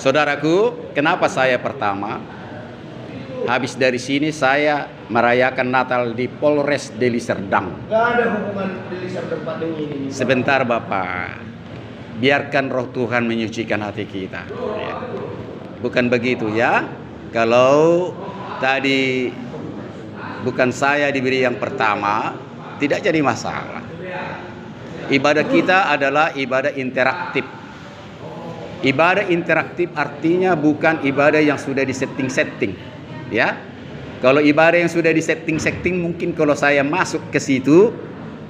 Saudaraku, kenapa saya pertama? Habis dari sini saya merayakan Natal di Polres Deli Serdang. Gak ada hubungan Deli Serdang dengan ini. Sebentar Bapak, biarkan roh Tuhan menyucikan hati kita. Ya. Bukan begitu ya? Kalau tadi bukan saya diberi yang pertama, tidak jadi masalah. Ibadah kita adalah ibadah interaktif. Ibadah interaktif artinya bukan ibadah yang sudah disetting-setting, ya. Kalau ibadah yang sudah disetting-setting, mungkin kalau saya masuk ke situ,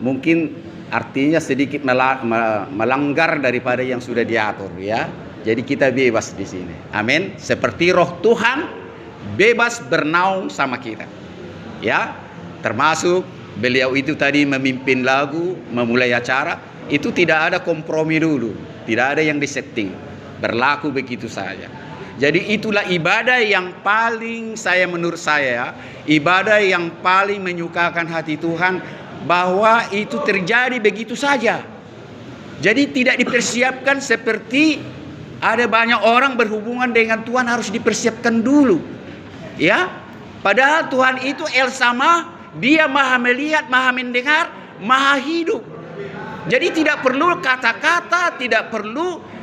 mungkin artinya sedikit melanggar daripada yang sudah diatur, ya. Jadi kita bebas di sini. Amin. Seperti roh Tuhan bebas bernaung sama kita, ya. Termasuk beliau itu tadi memimpin lagu, memulai acara, itu tidak ada kompromi dulu, tidak ada yang disetting. Berlaku begitu saja. Jadi itulah ibadah yang paling menurut saya ibadah yang paling menyukakan hati Tuhan, bahwa itu terjadi begitu saja. Jadi tidak dipersiapkan seperti ada banyak orang berhubungan dengan Tuhan harus dipersiapkan dulu. Ya. Padahal Tuhan itu El Sama, Dia Maha melihat, Maha mendengar, Maha hidup. Jadi tidak perlu kata-kata, tidak perlu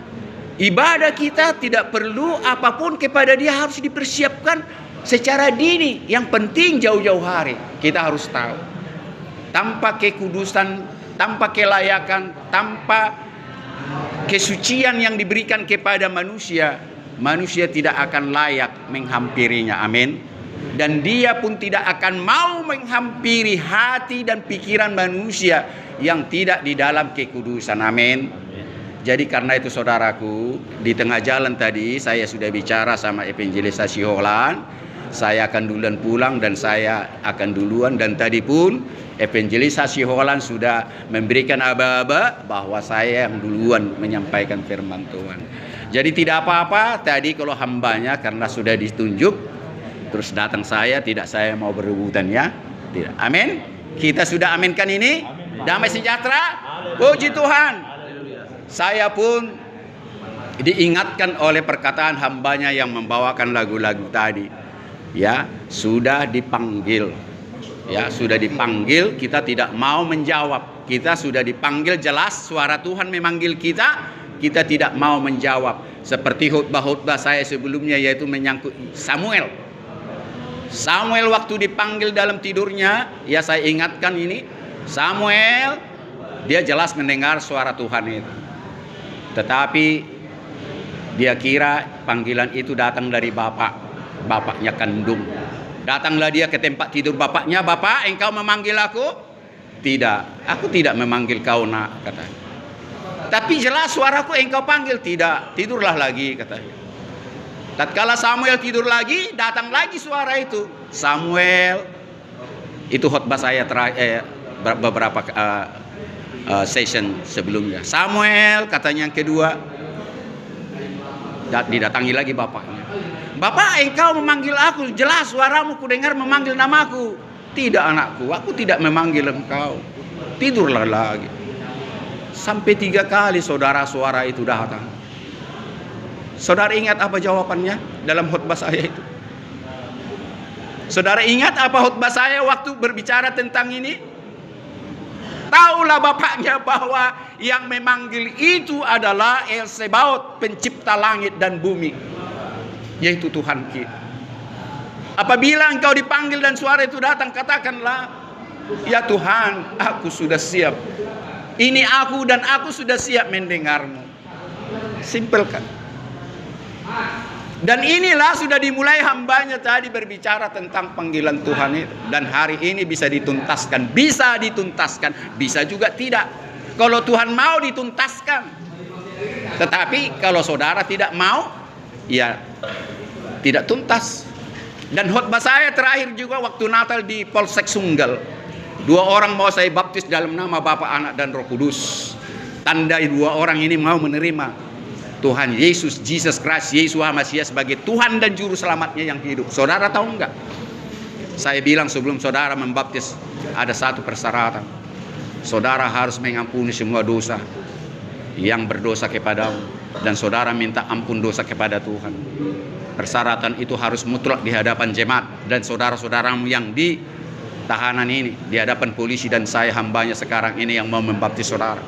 ibadah kita, tidak perlu apapun kepada Dia harus dipersiapkan secara dini. Yang penting jauh-jauh hari kita harus tahu, tanpa kekudusan, tanpa kelayakan, tanpa kesucian yang diberikan kepada manusia, manusia tidak akan layak menghampirinya. Amin. Dan Dia pun tidak akan mau menghampiri hati dan pikiran manusia yang tidak di dalam kekudusan. Amin. Jadi karena itu saudaraku, di tengah jalan tadi saya sudah bicara sama evangelisasi Holland. Saya akan duluan pulang dan saya akan duluan. Dan tadi pun evangelisasi Holland sudah memberikan aba-aba bahwa saya yang duluan menyampaikan firman Tuhan. Jadi tidak apa-apa tadi kalau hambanya karena sudah ditunjuk, terus datang saya, tidak saya mau berebutan ya. Tidak. Amin. Kita sudah aminkan ini. Damai sejahtera. Puji Tuhan. Saya pun diingatkan oleh perkataan hambanya yang membawakan lagu-lagu tadi. Ya, sudah dipanggil. Ya, sudah dipanggil, kita tidak mau menjawab. Kita sudah dipanggil jelas, suara Tuhan memanggil kita, kita tidak mau menjawab. Seperti khutbah-khutbah saya sebelumnya, yaitu menyangkut Samuel. Samuel waktu dipanggil dalam tidurnya, ya saya ingatkan ini, Samuel, dia jelas mendengar suara Tuhan itu. Tetapi dia kira panggilan itu datang dari bapaknya kandung. Datanglah dia ke tempat tidur bapaknya. Bapak, engkau memanggil aku? Tidak, aku tidak memanggil kau nak, katanya. Tapi jelas suaraku engkau panggil. Tidak, tidurlah lagi, katanya. Tatkala Samuel tidur lagi, datang lagi suara itu. Samuel, itu khotbah saya beberapa session sebelumnya. Samuel, katanya yang kedua, didatangi lagi bapaknya. Bapak, engkau memanggil aku, jelas suaramu ku dengar memanggil namaku. Tidak anakku, aku tidak memanggil engkau. Tidurlah lagi. Sampai 3 kali saudara suara itu datang. Saudara ingat apa jawabannya dalam khotbah saya itu? Saudara ingat apa khotbah saya waktu berbicara tentang ini? Taulah bapaknya bahwa yang memanggil itu adalah El Sebaot, pencipta langit dan bumi, yaitu Tuhan kita. Apabila engkau dipanggil dan suara itu datang, katakanlah, ya Tuhan, aku sudah siap. Ini aku dan aku sudah siap mendengarmu. Simpel kan? Dan inilah sudah dimulai hambanya tadi berbicara tentang panggilan Tuhan itu. Dan hari ini bisa dituntaskan. Bisa dituntaskan. Bisa juga tidak. Kalau Tuhan mau dituntaskan. Tetapi kalau saudara tidak mau, ya tidak tuntas. Dan khotbah saya terakhir juga waktu Natal di Polsek Sunggal. 2 orang mau saya baptis dalam nama Bapa, Anak, dan Roh Kudus. Tanda 2 orang ini mau menerima Tuhan Yesus, Jesus Christ, Yesus Masias sebagai Tuhan dan Juru Selamatnya yang hidup. Saudara tahu enggak? Saya bilang sebelum saudara membaptis, ada satu persyaratan. Saudara harus mengampuni semua dosa yang berdosa kepadamu. dan saudara minta ampun dosa kepada Tuhan. Persyaratan itu harus mutlak di hadapan jemaat dan saudara-saudaramu yang di tahanan ini, di hadapan polisi dan saya hambanya sekarang ini yang mau membaptis saudara.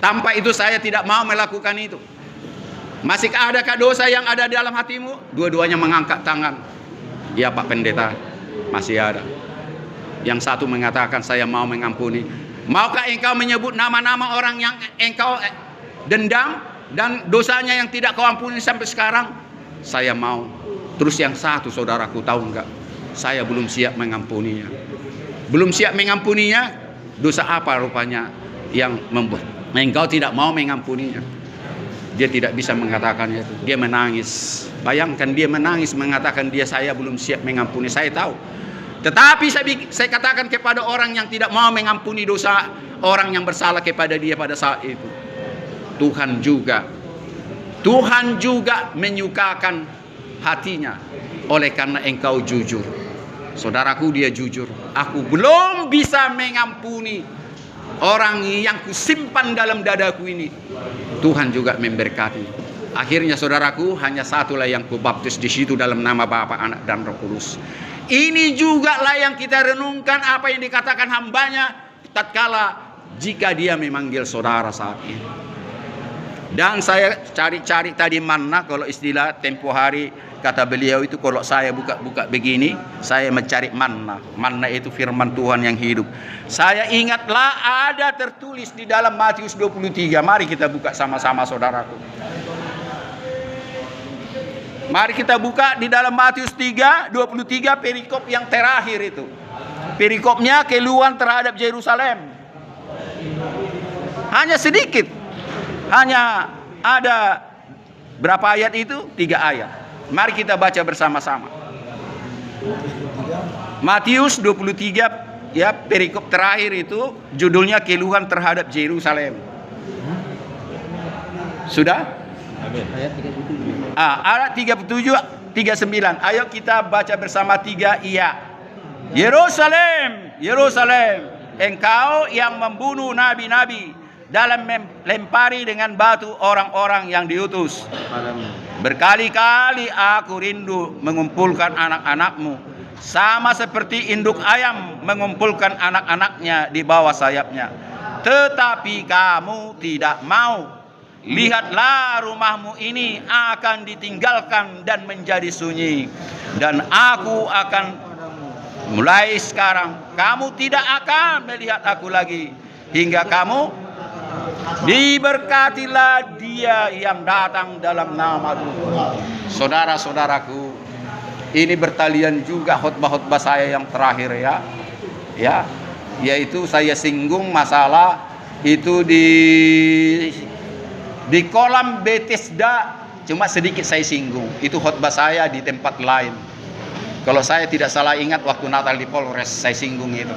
Tanpa itu saya tidak mau melakukan itu. Masih adakah dosa yang ada dalam hatimu? Dua-duanya mengangkat tangan. Ya Pak Pendeta, masih ada. Yang satu mengatakan saya mau mengampuni. Maukah engkau menyebut nama-nama orang yang engkau dendam dan dosanya yang tidak kau ampuni sampai sekarang? Saya mau. Terus yang satu, saudaraku, tahu enggak? Saya belum siap mengampuninya. Belum siap mengampuninya. Dosa apa rupanya yang membuat engkau tidak mau mengampuninya? Dia tidak bisa mengatakannya itu. Dia menangis. Bayangkan dia menangis mengatakan saya belum siap mengampuni. Saya tahu. Tetapi saya katakan kepada orang yang tidak mau mengampuni dosa orang yang bersalah kepada dia pada saat itu. Tuhan juga menyukakan hatinya oleh karena engkau jujur. Saudaraku, dia jujur. Aku belum bisa mengampuni orang yang kusimpan dalam dadaku ini. Tuhan juga memberkati. Akhirnya saudaraku, hanya satulah yang kubaptis di situ dalam nama Bapa, Anak dan Roh Kudus. Ini juga lah yang kita renungkan apa yang dikatakan hambanya tatkala jika dia memanggil saudara saat ini. Dan saya cari-cari tadi manna, kalau istilah tempo hari kata beliau itu, kalau saya buka-buka begini, saya mencari manna. Manna itu firman Tuhan yang hidup. Saya ingatlah ada tertulis di dalam Matius 23. Mari kita buka sama-sama saudaraku. Mari kita buka di dalam Matius 3:23, perikop yang terakhir itu. Perikopnya keluhan terhadap Yerusalem. Hanya sedikit. Hanya ada berapa ayat itu? 3 ayat. Mari kita baca bersama-sama. Matius 23, ya, perikop terakhir itu judulnya keluhan terhadap Yerusalem. Sudah? Ayat 37. Ayat 37, 39. Ayo kita baca bersama 3 iya. Yerusalem, Yerusalem, engkau yang membunuh nabi-nabi dalam melempari dengan batu orang-orang yang diutus. Berkali-kali aku rindu mengumpulkan anak-anakmu, sama seperti induk ayam mengumpulkan anak-anaknya di bawah sayapnya. Tetapi kamu tidak mau. Lihatlah, rumahmu ini akan ditinggalkan dan menjadi sunyi. Dan aku akan mulai sekarang, kamu tidak akan melihat aku lagi, hingga kamu diberkatilah dia yang datang dalam nama Tuhan. Saudara-saudaraku, ini bertalian juga khotbah-khotbah saya yang terakhir ya, yaitu saya singgung masalah itu di kolam Bethesda, cuma sedikit saya singgung. Itu khotbah saya di tempat lain. Kalau saya tidak salah ingat waktu Natal di Polres saya singgung itu.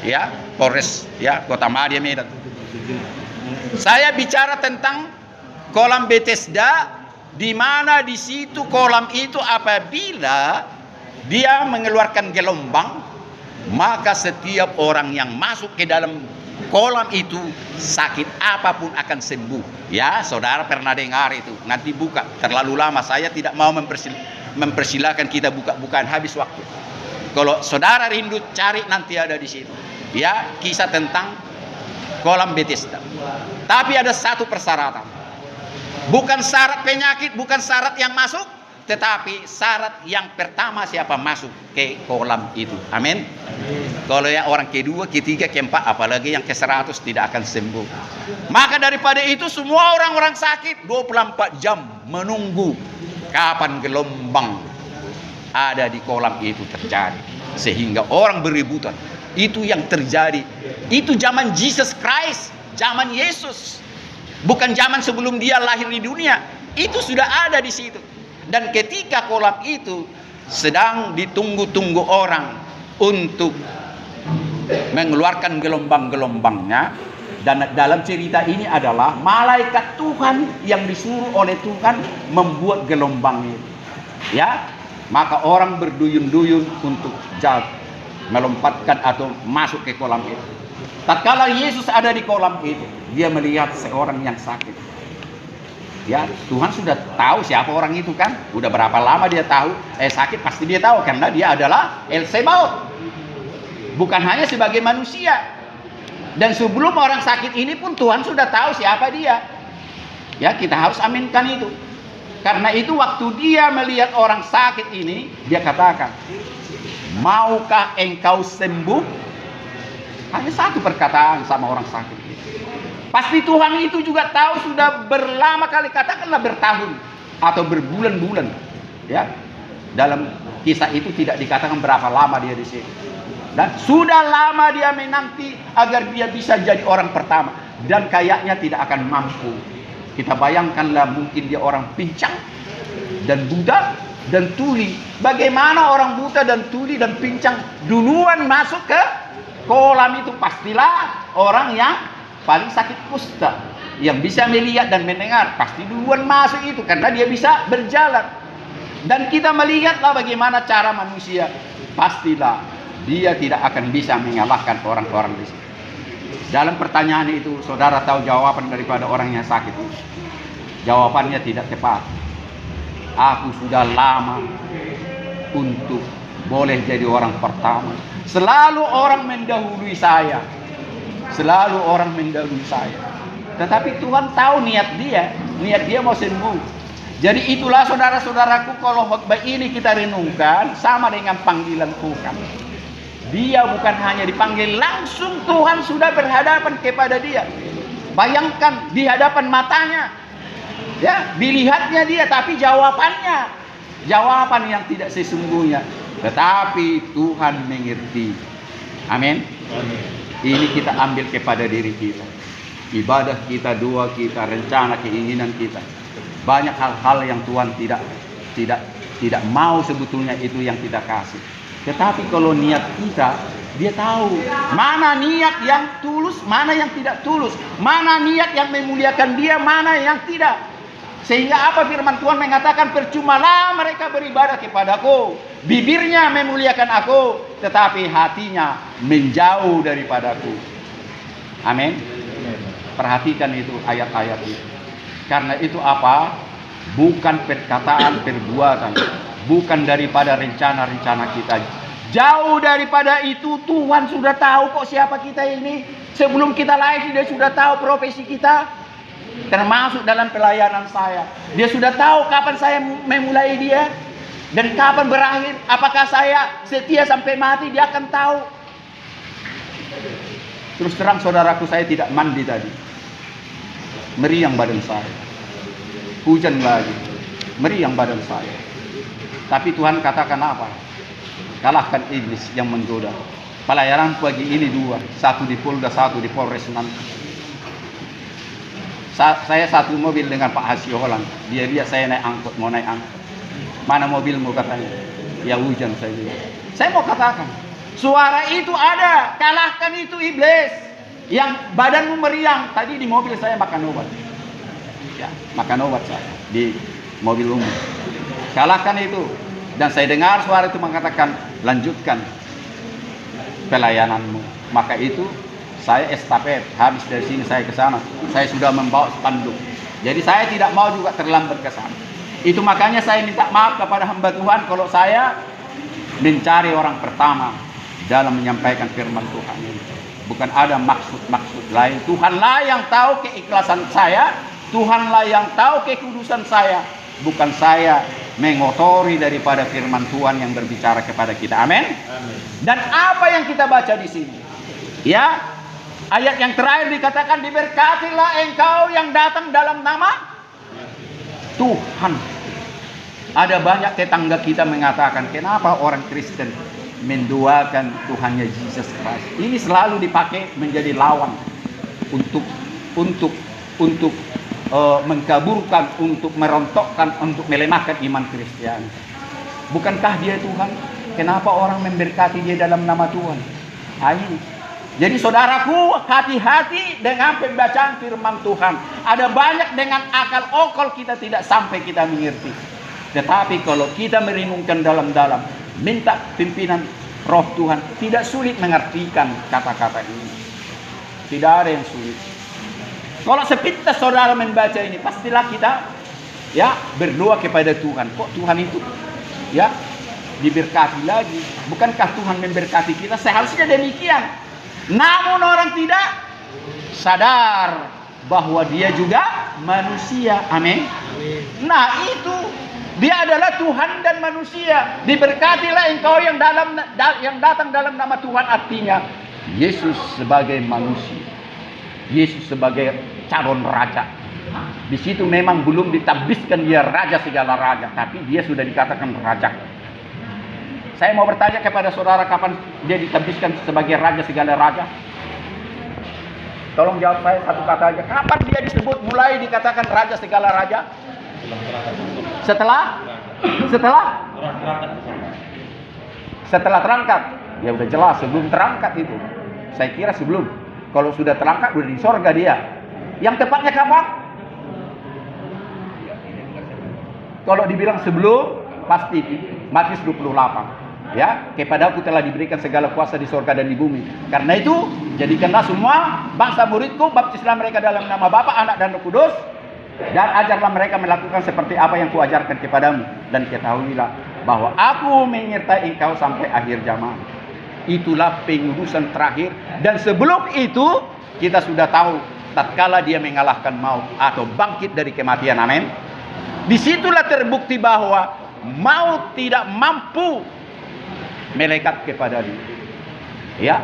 Ya, Polres ya, Kota Madya Medan. Saya bicara tentang kolam Bethesda, di mana di situ kolam itu apabila dia mengeluarkan gelombang, maka setiap orang yang masuk ke dalam kolam itu sakit apapun akan sembuh. Ya, saudara pernah dengar itu. Nanti buka, terlalu lama. Saya tidak mau mempersilahkan kita buka-bukaan, habis waktu. Kalau saudara rindu cari, nanti ada di situ. Ya, kisah tentang kolam Bethesda. Tapi ada satu persyaratan. Bukan syarat penyakit, bukan syarat yang masuk, tetapi syarat yang pertama siapa masuk ke kolam itu. Amin. Kalau yang orang kedua, ketiga, keempat, apalagi yang ke-100 tidak akan sembuh. Maka daripada itu semua orang-orang sakit 24 jam menunggu kapan gelombang ada di kolam itu terjadi, sehingga orang beributan. Itu yang terjadi. Itu zaman Jesus Christ, zaman Yesus. Bukan zaman sebelum dia lahir di dunia. Itu sudah ada di situ. Dan ketika kolam itu sedang ditunggu-tunggu orang untuk mengeluarkan gelombang-gelombangnya, dan dalam cerita ini adalah malaikat Tuhan yang disuruh oleh Tuhan membuat gelombang itu. Ya, maka orang berduyun-duyun untuk jatuh, melompatkan atau masuk ke kolam itu. Tatkala Yesus ada di kolam itu, dia melihat seorang yang sakit. Ya, Tuhan sudah tahu siapa orang itu kan. Udah berapa lama dia tahu sakit, pasti dia tahu karena dia adalah El Sebaot. Bukan hanya sebagai manusia. Dan sebelum orang sakit ini pun Tuhan sudah tahu siapa dia. Ya, kita harus aminkan itu. Karena itu waktu dia melihat orang sakit ini, dia katakan, maukah engkau sembuh? Hanya satu perkataan sama orang sakit ini. Pasti Tuhan itu juga tahu sudah berlama kali, katakanlah bertahun atau berbulan-bulan. Ya, dalam kisah itu tidak dikatakan berapa lama dia di sini. Dan sudah lama dia menanti agar dia bisa jadi orang pertama. Dan kayaknya tidak akan mampu. Kita bayangkanlah mungkin dia orang pincang dan buta dan tuli. Bagaimana orang buta dan tuli dan pincang duluan masuk ke kolam itu? Pastilah orang yang paling sakit kusta, yang bisa melihat dan mendengar, pasti duluan masuk itu karena dia bisa berjalan. Dan kita melihatlah bagaimana cara manusia, pastilah dia tidak akan bisa mengalahkan orang-orang di sini. Dalam pertanyaan itu, saudara tahu jawaban daripada orang yang sakit itu? Jawabannya tidak tepat. Aku sudah lama untuk boleh jadi orang pertama. Selalu orang mendahului saya. Selalu orang mendahului saya. Tetapi Tuhan tahu niat dia mau sembuh. Jadi itulah saudara-saudaraku, kalau khotbah ini kita renungkan sama dengan panggilan Tuhan. Dia bukan hanya dipanggil, langsung Tuhan sudah berhadapan kepada dia. Bayangkan di hadapan matanya. Ya, dilihatnya dia, tapi jawaban yang tidak sesungguhnya. Tetapi Tuhan mengerti. Amin. Ini kita ambil kepada diri kita. Ibadah kita, doa kita, rencana, keinginan kita. Banyak hal-hal yang Tuhan tidak mau sebetulnya itu yang kita kasih. Tetapi kalau niat kita, dia tahu mana niat yang tulus, mana yang tidak tulus, mana niat yang memuliakan dia, mana yang tidak. Sehingga apa firman Tuhan mengatakan, percumalah mereka beribadah kepadaku, bibirnya memuliakan aku, tetapi hatinya menjauh daripadaku. Amin. Perhatikan itu ayat-ayat itu. Karena itu apa? Bukan perkataan, perbuatan. Bukan daripada rencana-rencana kita. Jauh daripada itu, Tuhan sudah tahu kok siapa kita ini. Sebelum kita lahir, dia sudah tahu profesi kita. Termasuk dalam pelayanan saya. Dia sudah tahu kapan saya memulai dia. Dan kapan berakhir. Apakah saya setia sampai mati, dia akan tahu. Terus terang saudaraku, saya tidak mandi tadi. Meriang badan saya. Hujan lagi. Meriang badan saya. Tapi Tuhan katakan apa? Kalahkan iblis yang menggoda. Pelayanan pagi ini dua. Satu di Polda, satu di Polres nanti. Saya satu mobil dengan Pak Hasio Holland. Dia saya naik angkut, mau naik angkut. Mana mobilmu katanya? Ya hujan saya bilang. Saya mau katakan, suara itu ada. Kalahkan itu iblis. Yang badanmu meriang. Tadi di mobil saya makan obat. Ya, makan obat saya di mobil umum. Kalahkan itu. Dan saya dengar suara itu mengatakan, lanjutkan pelayananmu. Maka itu saya estafet, habis dari sini saya ke sana. Saya sudah membawa spanduk. Jadi saya tidak mau juga terlambat ke sana. Itu makanya saya minta maaf kepada hamba Tuhan kalau saya mencari orang pertama dalam menyampaikan firman Tuhan ini. Bukan ada maksud-maksud lain. Tuhanlah yang tahu keikhlasan saya. Tuhanlah yang tahu kekudusan saya. Bukan saya mengotori daripada firman Tuhan yang berbicara kepada kita. Amin. Dan apa yang kita baca di sini? Ya, ayat yang terakhir dikatakan, diberkatilah engkau yang datang dalam nama Tuhan. Ada banyak tetangga kita mengatakan, kenapa orang Kristen mendoakan Tuhannya Yesus Christ? Ini selalu dipakai menjadi lawan untuk mengkaburkan, untuk merontokkan, untuk melemahkan iman Kristiani. Bukankah dia Tuhan? Kenapa orang memberkati dia dalam nama Tuhan? Ini. Jadi saudaraku, hati-hati dengan pembacaan firman Tuhan. Ada banyak dengan akal okol kita tidak sampai kita mengerti. Tetapi kalau kita merenungkan dalam-dalam, minta pimpinan Roh Tuhan, tidak sulit mengartikan kata-kata ini. Tidak ada yang sulit. Kalau sepintas saudara membaca ini, pastilah kita ya berdoa kepada Tuhan. Kok Tuhan itu ya diberkati lagi? Bukankah Tuhan memberkati kita? Seharusnya demikian. Namun orang tidak sadar bahwa dia juga manusia. Amin. Nah itu, dia adalah Tuhan dan manusia. Diberkatilah engkau yang datang dalam nama Tuhan, artinya Yesus sebagai manusia, Yesus sebagai calon raja. Di situ memang belum ditabiskan dia raja segala raja, tapi dia sudah dikatakan raja. Saya mau bertanya kepada saudara, kapan dia ditabiskan sebagai raja segala raja? Tolong jawab saya satu kata aja. Kapan dia disebut mulai dikatakan raja segala raja? Setelah terangkat. Ya udah jelas sebelum terangkat itu. Saya kira sebelum. Kalau sudah terangkat udah di sorga dia. Yang tepatnya kapan? Kalau dibilang sebelum, pasti Matius 28. Ya, kepadaku telah diberikan segala kuasa di sorga dan di bumi. Karena itu, jadikanlah semua bangsa muridku, baptislah mereka dalam nama Bapa, Anak dan Roh Kudus, dan ajarlah mereka melakukan seperti apa yang kuajarkan kepadamu. Dan ketahuilah bahwa aku menyertai engkau sampai akhir zaman. Itulah pengudusan terakhir. Dan sebelum itu, kita sudah tahu, tatkala dia mengalahkan maut atau bangkit dari kematian. Amin. Disitulah terbukti bahwa maut tidak mampu melekat kepada dia. Ya,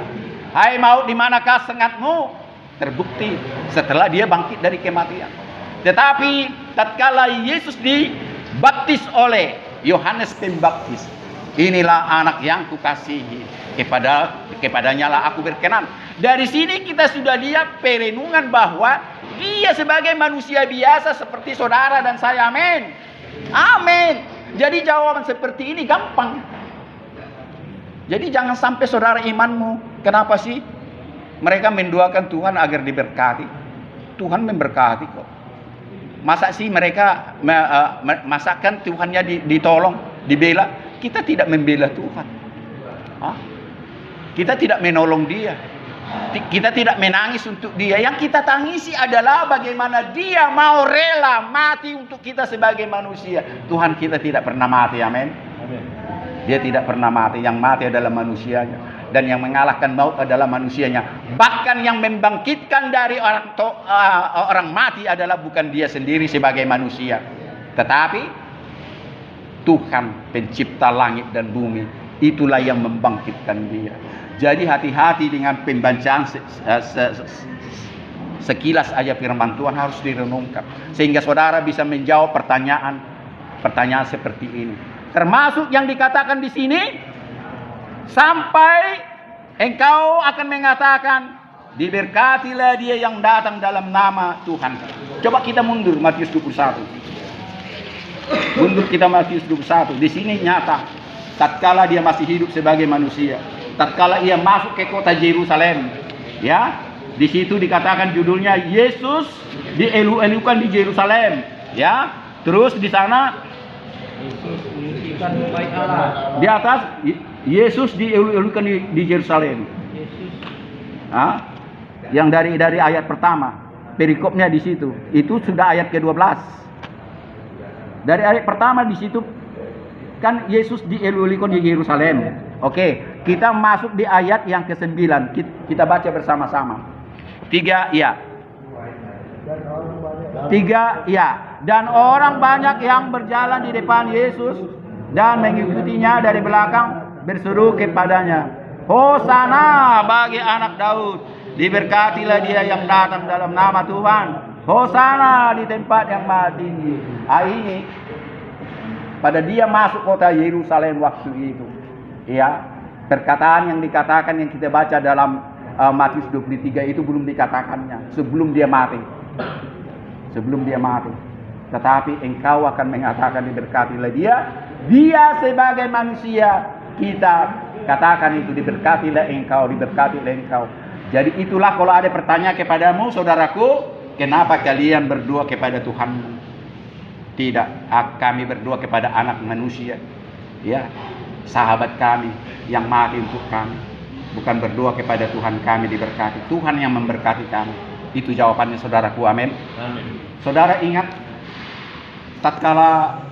hai maut, di manakah sengatmu? Terbukti setelah dia bangkit dari kematian. Tetapi tatkala Yesus dibaptis oleh Yohanes Pembaptis, inilah anak yang kukasihi, kepadanya lah aku berkenan. Dari sini kita sudah lihat perenungan bahwa dia sebagai manusia biasa seperti saudara dan saya. Amin. Amin. Jadi jawaban seperti ini gampang. Jadi jangan sampai saudara imanmu, kenapa sih mereka mendoakan Tuhan agar diberkati? Tuhan memberkati kok. Masa sih mereka masakan Tuhannya ditolong, dibela? Kita tidak membela Tuhan. Hah? Kita tidak menolong dia. Kita tidak menangis untuk dia. Yang kita tangisi adalah bagaimana dia mau rela mati untuk kita sebagai manusia. Tuhan kita tidak pernah mati. Amin. Dia tidak pernah mati. Yang mati adalah manusianya. Dan yang mengalahkan maut adalah manusianya. Bahkan yang membangkitkan dari orang mati adalah bukan dia sendiri sebagai manusia, tetapi Tuhan pencipta langit dan bumi. Itulah yang membangkitkan dia. Jadi hati-hati dengan pembacaan sekilas aja firman Tuhan, harus direnungkan. Sehingga saudara bisa menjawab pertanyaan seperti ini. Termasuk yang dikatakan di sini, sampai engkau akan mengatakan, diberkatilah dia yang datang dalam nama Tuhan. Coba kita mundur Matius 21. Mundur kita Matius 21. Di sini nyata, tatkala dia masih hidup sebagai manusia, tatkala ia masuk ke kota Yerusalem, ya, di situ dikatakan judulnya Yesus dielu-elukan di Yerusalem, ya. Terus di sana di atas Yesus dielu-elukan di Yerusalem. Yang dari ayat pertama, perikopnya di situ. Itu sudah ayat ke-12. Dari ayat pertama di situ kan Yesus dielu-elukan di Yerusalem. Oke, kita masuk di ayat yang ke-9. Kita baca bersama-sama. 3 ya. 3 ya. Dan orang banyak yang berjalan di depan Yesus dan mengikutinya dari belakang berseru kepadanya, Hosana bagi anak Daud, diberkatilah dia yang datang dalam nama Tuhan, Hosana di tempat yang maha tinggi. Ini pada dia masuk kota Yerusalem waktu itu, ya, perkataan yang dikatakan yang kita baca dalam Matius 23 itu belum dikatakannya sebelum dia mati. Tetapi engkau akan mengatakan diberkatilah dia sebagai manusia. Kita katakan itu, diberkatilah engkau. Jadi itulah kalau ada pertanyaan kepadamu, saudaraku, kenapa kalian berdoa kepada Tuhanmu? Tidak, kami berdoa kepada anak manusia, ya, sahabat kami yang mati untuk kami. Bukan berdoa kepada Tuhan kami diberkati. Tuhan yang memberkati kami. Itu jawabannya saudaraku. Amin. Saudara ingat, tatkala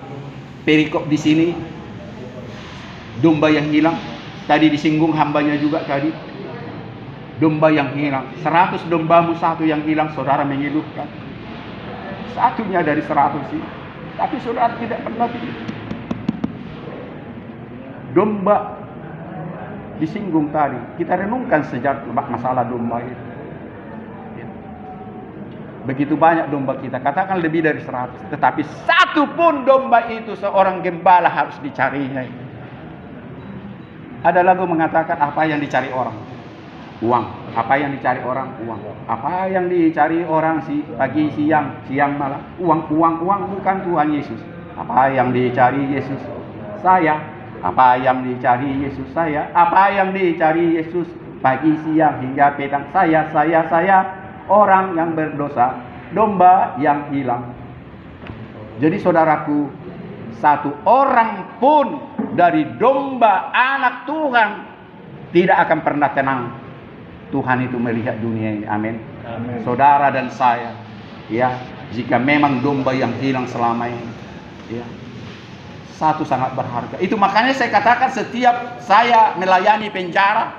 perikop di sini, domba yang hilang, tadi disinggung hambanya juga tadi, domba yang hilang. 100 dombamu, satu yang hilang, saudara mengeluhkan. Satunya dari 100 sih, tapi saudara tidak pernah begitu. Domba disinggung tadi, kita renungkan sejak masalah domba itu. Begitu banyak domba kita, katakan lebih dari 100, tetapi satu pun domba itu seorang gembala harus dicarinya. Ada lagu mengatakan, apa yang dicari orang? Uang. Apa yang dicari orang? Uang. Apa yang dicari orang pagi, siang, malam? Uang. Bukan Tuhan Yesus. Apa yang dicari Yesus? Saya. Apa yang dicari Yesus? Saya. Apa yang dicari Yesus? Pagi, siang, hingga petang. Saya. Orang yang berdosa, domba yang hilang. Jadi saudaraku, satu orang pun dari domba anak Tuhan tidak akan pernah tenang. Tuhan itu melihat dunia ini. Amin. Amin. Saudara dan saya, ya, jika memang domba yang hilang selama ini, ya, satu sangat berharga. Itu makanya saya katakan setiap saya melayani penjara,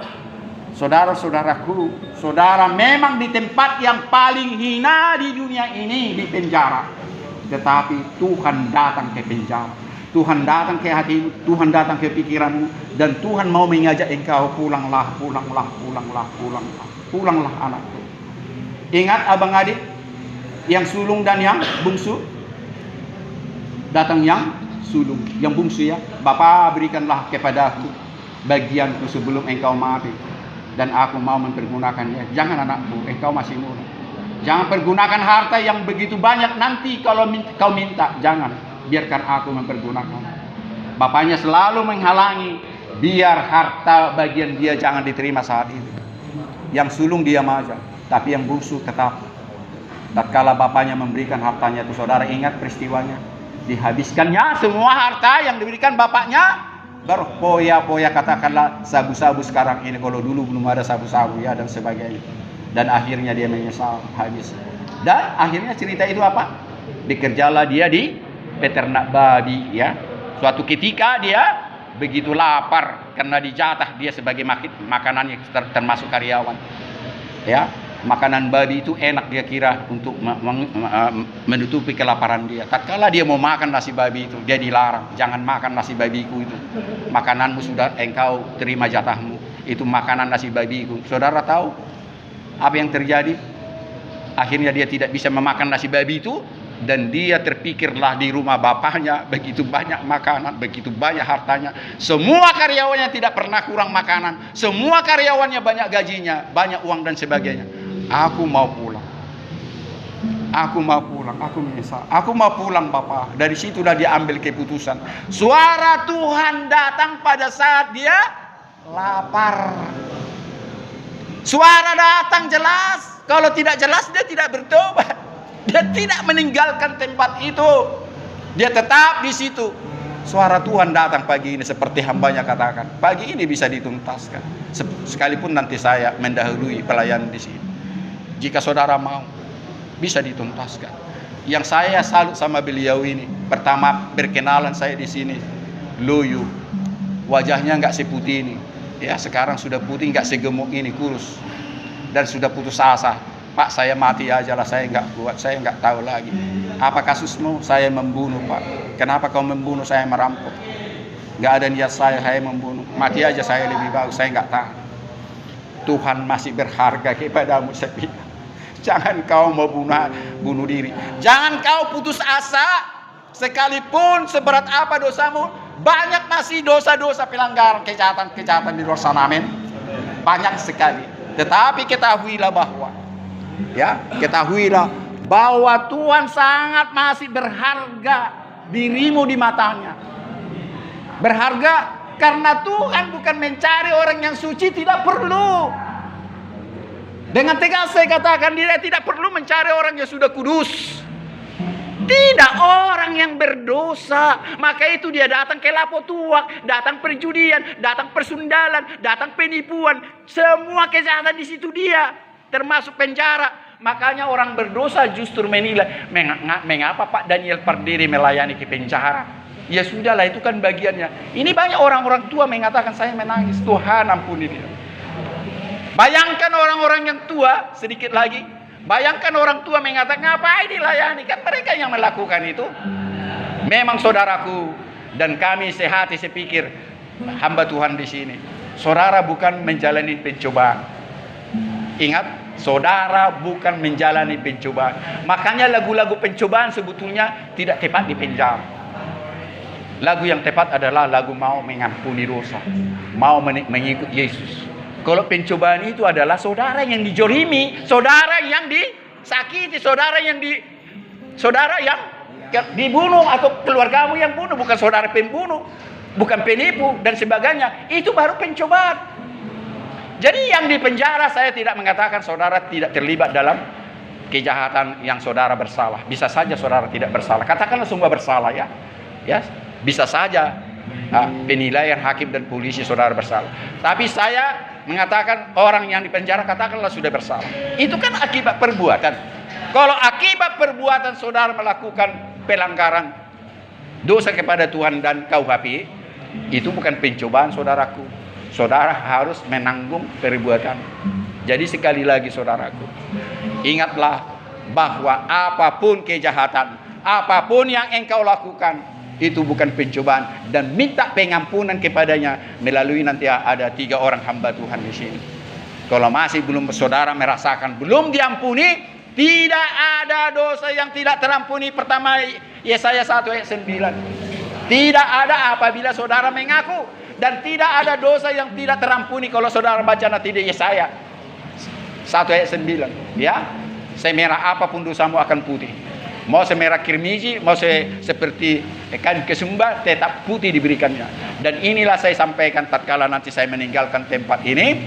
saudara-saudaraku, saudara memang di tempat yang paling hina di dunia ini, di penjara. Tetapi Tuhan datang ke penjara. Tuhan datang ke hatimu, Tuhan datang ke pikiranmu, dan Tuhan mau mengajak engkau, pulanglah anakku. Ingat abang adik, yang sulung dan yang bungsu. Datang yang sulung, yang bungsu ya. Bapa, berikanlah kepadaku bagianku sebelum engkau mati, dan aku mau mempergunakannya. Jangan anakku, engkau masih muda. Jangan pergunakan harta yang begitu banyak nanti kalau kau minta. Jangan. Biarkan aku mempergunakan. Bapaknya selalu menghalangi, biar harta bagian dia jangan diterima saat itu. Yang sulung diam aja, tapi yang bungsu tetap. Tatkala bapaknya memberikan hartanya itu, saudara ingat peristiwanya, dihabiskannya semua harta yang diberikan bapaknya. Baru poya-poya, katakanlah sabu-sabu sekarang ini, kalau dulu belum ada sabu-sabu ya, dan sebagainya. Dan akhirnya dia menyesal, habis. Dan akhirnya cerita itu apa? Dikerjalah dia di peternak babi ya. Suatu ketika dia begitu lapar karena dijatah dia sebagai makanannya, termasuk karyawan. Ya, makanan babi itu enak dia kira untuk menutupi kelaparan dia. Tatkala dia mau makan nasi babi itu, dia dilarang, jangan makan nasi babiku itu. Makananmu sudah engkau terima jatahmu. Itu makanan nasi babiku. Saudara tahu apa yang terjadi? Akhirnya dia tidak bisa memakan nasi babi itu. Dan dia terpikirlah di rumah bapaknya begitu banyak makanan, begitu banyak hartanya. Semua karyawannya tidak pernah kurang makanan. Semua karyawannya banyak gajinya, banyak uang dan sebagainya. Aku mau pulang. Aku menyesal. Aku mau pulang Bapak. Dari situlah dia ambil keputusan. Suara Tuhan datang pada saat dia lapar. Suara datang jelas. Kalau tidak jelas dia tidak bertobat. Dia tidak meninggalkan tempat itu. Dia tetap di situ. Suara Tuhan datang pagi ini seperti hambanya katakan. Pagi ini bisa dituntaskan. Sekalipun nanti saya mendahului pelayanan di sini. Jika saudara mau, bisa dituntaskan. Yang saya salut sama beliau ini, pertama berkenalan saya di sini, loyo. Wajahnya nggak seputih ini. Ya, sekarang sudah putih, nggak segemuk ini, kurus. Dan sudah putus asa. Pak, saya mati aja lah, saya nggak kuat, saya nggak tahu lagi. Apa kasusmu? Saya membunuh Pak. Kenapa kau membunuh? Saya merampok. Nggak ada niat saya membunuh. Mati aja saya lebih bagus, saya nggak tahan. Tuhan masih berharga kepadamu, saya bilang. Jangan kau mau bunuh diri. Jangan kau putus asa. Sekalipun seberat apa dosamu, banyak masih dosa-dosa pelanggaran, kejahatan di luar sana. Amin. Banyak sekali. Tetapi ketahuilah bahwa Tuhan sangat masih berharga dirimu di matanya. Berharga karena Tuhan bukan mencari orang yang suci, tidak perlu. Dengan tegas saya katakan, dia tidak perlu mencari orang yang sudah kudus. Tidak, orang yang berdosa. Maka itu dia datang ke lapo tuak, datang perjudian, datang persundalan, datang penipuan. Semua kejahatan di situ dia, termasuk penjara. Makanya orang berdosa justru menilai, mengapa Pak Daniel Pardede melayani ke penjara? Ya sudahlah, itu kan bagiannya. Ini banyak orang-orang tua mengatakan saya menangis, Tuhan ampuni dia. Bayangkan orang-orang yang tua sedikit lagi. Bayangkan orang tua mengatakan ngapain dilayani, kan mereka yang melakukan itu. Memang saudaraku dan kami sehati sepikir hamba Tuhan di sini. Saudara bukan menjalani pencobaan. Ingat, saudara bukan menjalani pencobaan. Makanya lagu-lagu pencobaan sebetulnya tidak tepat di penjara. Lagu yang tepat adalah lagu mau mengampuni dosa, mau mengikut Yesus. Kalau pencobaan itu adalah saudara yang dijolimi, saudara yang disakiti, saudara yang dibunuh, atau keluargamu yang bunuh, bukan saudara pembunuh, bukan penipu dan sebagainya. Itu baru pencobaan. Jadi yang di penjara, saya tidak mengatakan saudara tidak terlibat dalam kejahatan yang saudara bersalah. Bisa saja saudara tidak bersalah. Katakanlah semua bersalah ya. Ya, bisa saja penilaian hakim dan polisi saudara bersalah. Tapi saya mengatakan orang yang di penjara katakanlah sudah bersalah. Itu kan akibat perbuatan. Kalau akibat perbuatan saudara melakukan pelanggaran dosa kepada Tuhan dan KUHP, itu bukan pencobaan saudaraku. Saudara harus menanggung perbuatan. Jadi sekali lagi saudaraku, ingatlah bahwa apapun kejahatan, apapun yang engkau lakukan, itu bukan pencobaan, dan minta pengampunan kepadanya melalui nanti ada 3 orang hamba Tuhan di sini. Kalau masih belum saudara merasakan belum diampuni, tidak ada dosa yang tidak terampuni. Pertama Yesaya 1 ayat 9. Tidak ada apabila saudara mengaku. Dan tidak ada dosa yang tidak terampuni kalau saudara baca nanti di Yesaya 1 ayat 9. Ya, semerah apapun dosamu akan putih. Mau semerah kirmiji, mau seperti ikan kesumba, tetap putih diberikannya. Dan inilah saya sampaikan tatkala nanti saya meninggalkan tempat ini.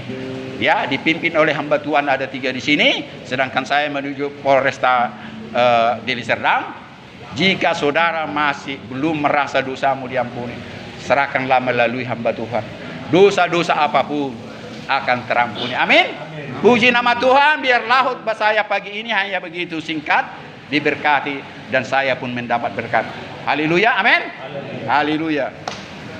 Ya, dipimpin oleh hamba Tuhan ada 3 di sini, sedangkan saya menuju Polresta Deli Serdang. Jika saudara masih belum merasa dosamu diampuni, serahkanlah melalui hamba Tuhan. Dosa-dosa apapun akan terampuni. Amin. Puji nama Tuhan. Biarlah khotbah saya pagi ini hanya begitu singkat, diberkati, dan saya pun mendapat berkat. Haleluya. Amin. Haleluya.